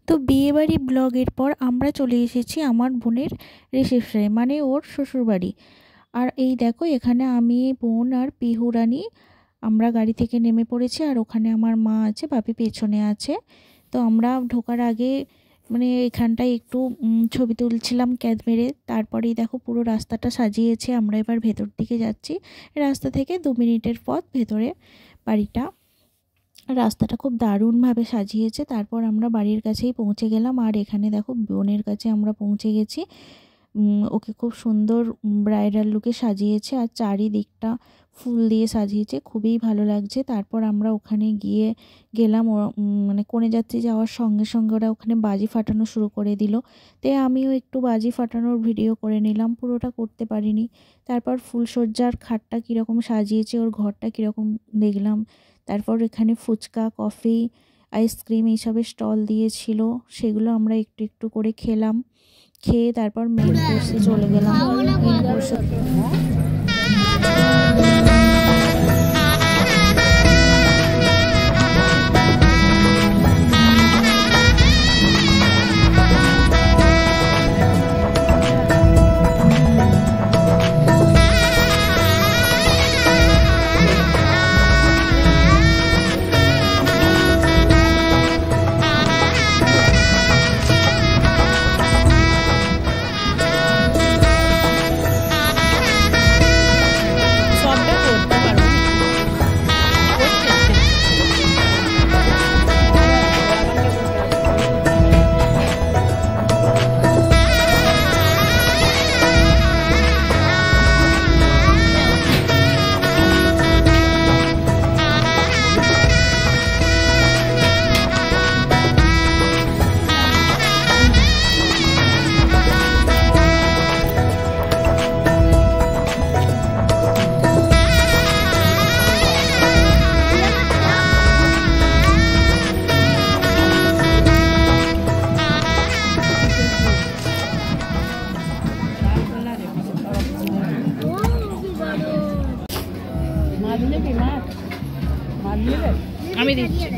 তো বিয়েবাড়ি ব্লগের পর আমরা চলে এসেছি আমার বোনের রিসেপশনে, মানে ওর শ্বশুরবাড়ি। আর এই দেখো, এখানে আমি, বোন আর পিহু রানী আমরা গাড়ি থেকে নেমে পড়েছি। আর ওখানে আমার মা আছে, বাপি পেছনে আছে। তো আমরা ঢোকার আগে মানে এখানটায় একটু ছবি তুলছিলাম ক্যাদ মেরে। তারপরেই দেখো পুরো রাস্তাটা সাজিয়েছে। আমরা এবার ভেতর দিকে যাচ্ছি। রাস্তা থেকে 2 মিনিটের পথ ভেতরে বাড়িটা। রাস্তাটা খুব দারুণভাবে সাজিয়েছে। তারপর আমরা বাড়ির কাছেই পৌঁছে গেলাম। আর এখানে দেখো বোনের কাছে আমরা পৌঁছে গেছি। ওকে খুব সুন্দর ব্রাইডাল লুকে সাজিয়েছে আর চারিদিকটা ফুল দিয়ে সাজিয়েছে, খুবই ভালো লাগছে। তারপর আমরা ওখানে গেলাম মানে কনে যাত্রী যাওয়ার সঙ্গে সঙ্গে ওরা ওখানে বাজি ফাটানো শুরু করে দিল। তাই আমিও একটু বাজি ফাটানোর ভিডিও করে নিলাম, পুরোটা করতে পারিনি। তারপর ফুলসজ্জার খাটটা কীরকম সাজিয়েছে, ওর ঘরটা কীরকম দেখলাম। তারপর এখানে ফুচকা, কফি, আইসক্রিম এইসবের স্টল দিয়েছিল, সেগুলো আমরা একটু একটু করে খেলাম। খেয়ে তারপর মেন কোর্সে চলে গেলাম। মেন কোর্সে আমি দিচ্ছি।